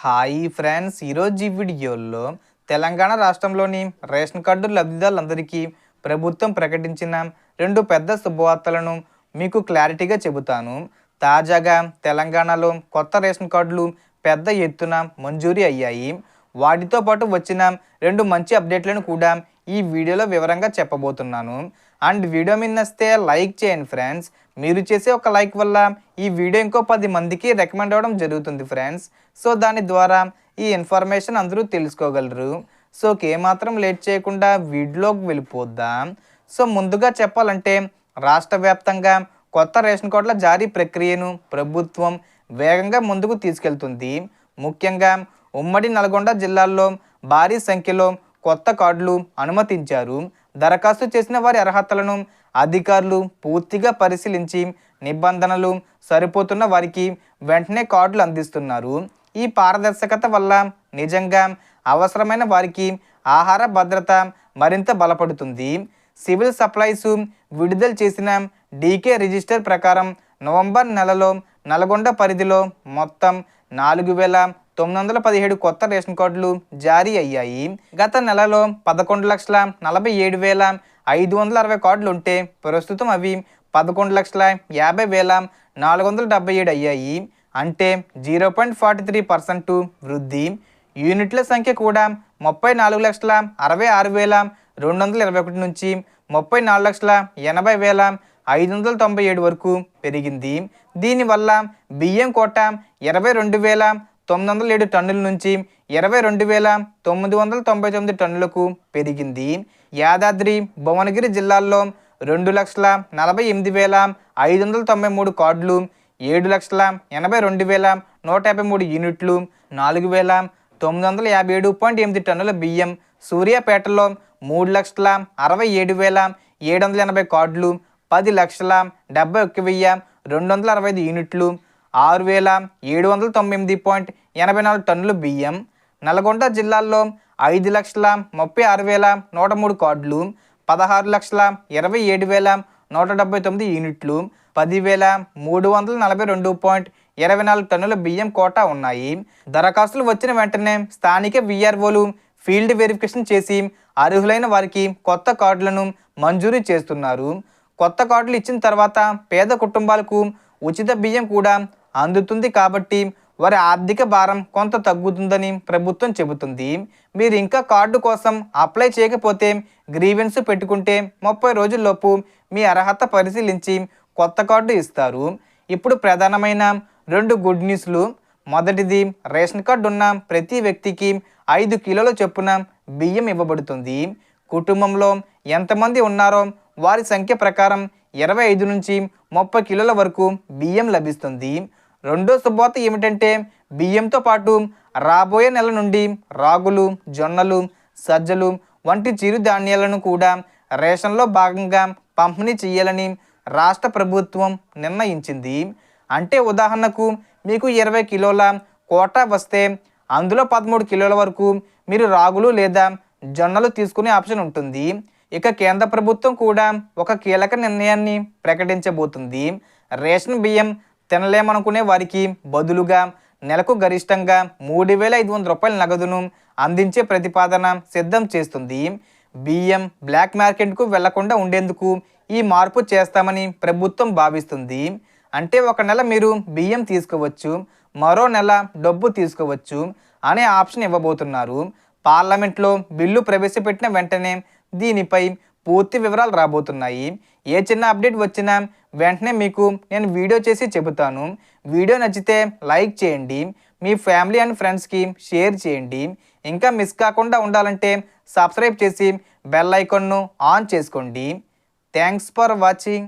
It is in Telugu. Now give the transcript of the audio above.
హాయ్ ఫ్రెండ్స్, ఈరోజు ఈ వీడియోలో తెలంగాణ రాష్ట్రంలోని రేషన్ కార్డు లబ్ధిదారులందరికీ ప్రభుత్వం ప్రకటించిన రెండు పెద్ద శుభవార్తలను మీకు క్లారిటీగా చెబుతాను. తాజాగా తెలంగాణలో కొత్త రేషన్ కార్డులు పెద్ద ఎత్తున మంజూరీ అయ్యాయి. వాటితో పాటు వచ్చిన రెండు మంచి అప్డేట్లను కూడా ఈ వీడియోలో వివరంగా చెప్పబోతున్నాను. అండ్ వీడియో మీద నచ్చితే లైక్ చేయండి ఫ్రెండ్స్. మీరు చేసే ఒక లైక్ వల్ల ఈ వీడియో ఇంకో 10 మందికి రికమెండ్ అవ్వడం జరుగుతుంది ఫ్రెండ్స్. సో దాని ద్వారా ఈ ఇన్ఫర్మేషన్ అందరూ తెలుసుకోగలరు. సో ఏమాత్రం లేట్ చేయకుండా వీడియోలోకి వెళ్ళిపోద్దాం. సో ముందుగా చెప్పాలంటే రాష్ట్ర వ్యాప్తంగా కొత్త రేషన్ కార్డుల జారీ ప్రక్రియను ప్రభుత్వం వేగంగా ముందుకు తీసుకెళ్తుంది. ముఖ్యంగా ఉమ్మడి నల్గొండ జిల్లాల్లో భారీ సంఖ్యలో కొత్త కార్డులు అనుమతించారు. దరఖాస్తు చేసిన వారి అర్హతలను అధికారులు పూర్తిగా పరిశీలించి నిబంధనలు సరిపోతున్న వారికి వెంటనే కార్డులు అందిస్తున్నారు. ఈ పారదర్శకత వల్ల నిజంగా అవసరమైన వారికి ఆహార భద్రత మరింత బలపడుతుంది. సివిల్ సప్లైస్ విడుదల చేసిన డీకే రిజిస్టర్ ప్రకారం నవంబర్ నెలలో నల్గొండ పరిధిలో మొత్తం 4,917 కొత్త రేషన్ కార్డులు జారీ అయ్యాయి. గత నెలలో 11,47,560 కార్డులు ఉంటే ప్రస్తుతం అవి 11,50,477 అయ్యాయి. అంటే 0.43% వృద్ధి. యూనిట్ల సంఖ్య కూడా 34,66,221 నుంచి 34,80,597 వరకు పెరిగింది. దీనివల్ల బియ్యం కోట 22,907 టన్నుల నుంచి 22,999 టన్నులకు పెరిగింది. యాదాద్రి భువనగిరి జిల్లాల్లో 2,48,593 కార్డులు, 7,82,153 యూనిట్లు, 4,957.8 టన్నుల బియ్యం. సూర్యాపేటలో 3,67,780 కార్డులు, 10,71,265 యూనిట్లు, 6,798.84 టన్నుల బియ్యం. నల్గొండ జిల్లాల్లో 5,36,103 కార్డులు, 16,27,179 యూనిట్లు, 10,342.24 టన్నుల బియ్యం కోటా ఉన్నాయి. దరఖాస్తులు వచ్చిన వెంటనే స్థానిక విఆర్ఓలు ఫీల్డ్ వెరిఫికేషన్ చేసి అర్హులైన వారికి కొత్త కార్డులను మంజూరు చేస్తున్నారు. కొత్త కార్డులు ఇచ్చిన తర్వాత పేద కుటుంబాలకు ఉచిత బియ్యం కూడా అందుతుంది. కాబట్టి వారి ఆర్థిక భారం కొంత తగ్గుతుందని ప్రభుత్వం చెబుతుంది. మీరు ఇంకా కార్డు కోసం అప్లై చేయకపోతే గ్రీవెన్స్ పెట్టుకుంటే 30 రోజుల్లోపు మీ అర్హత పరిశీలించి కొత్త కార్డు ఇస్తారు. ఇప్పుడు ప్రధానమైన రెండు గుడ్ న్యూస్లు. మొదటిది, రేషన్ కార్డు ఉన్న ప్రతి వ్యక్తికి 5 కిలోల చొప్పున బియ్యం ఇవ్వబడుతుంది. కుటుంబంలో ఎంతమంది ఉన్నారో వారి సంఖ్య ప్రకారం 25 నుంచి 30 కిలోల వరకు బియ్యం లభిస్తుంది. రెండో శుభవార్త ఏమిటంటే బియ్యంతో పాటు రాబోయే నెల నుండి రాగులు, జొన్నలు, సజ్జలు వంటి చిరుధాన్యాలను కూడా రేషన్లో భాగంగా పంపిణీ చేయాలని రాష్ట్ర ప్రభుత్వం నిర్ణయించింది. అంటే ఉదాహరణకు మీకు 20 కిలోల కోటా వస్తే అందులో 13 కిలోల వరకు మీరు రాగులు లేదా జొన్నలు తీసుకునే ఆప్షన్ ఉంటుంది. ఇక కేంద్ర ప్రభుత్వం కూడా ఒక కీలక నిర్ణయాన్ని ప్రకటించబోతుంది. రేషన్ బియ్యం తినలేమనుకునే వారికి బదులుగా నెలకు గరిష్టంగా 3,500 రూపాయల నగదును అందించే ప్రతిపాదన సిద్ధం చేస్తుంది. బియ్యం బ్లాక్ మార్కెట్కు వెళ్లకుండా ఉండేందుకు ఈ మార్పు చేస్తామని ప్రభుత్వం భావిస్తుంది. అంటే ఒక నెల మీరు బియ్యం తీసుకోవచ్చు, మరో నెల డబ్బు తీసుకోవచ్చు అనే ఆప్షన్ ఇవ్వబోతున్నారు. పార్లమెంట్లో బిల్లు ప్రవేశపెట్టిన వెంటనే దీనిపై పూర్తి వివరాలు రాబోతున్నాయి. ఏ చిన్న అప్డేట్ వచ్చినా వెంటనే మీకు నేను వీడియో చేసి చెబుతాను. వీడియో నచ్చితే లైక్ చేయండి, మీ ఫ్యామిలీ అండ్ ఫ్రెండ్స్కి షేర్ చేయండి. ఇంకా మిస్ కాకుండా ఉండాలంటే సబ్స్క్రైబ్ చేసి బెల్ ఐకాన్ను ఆన్ చేసుకోండి. Thanks for watching.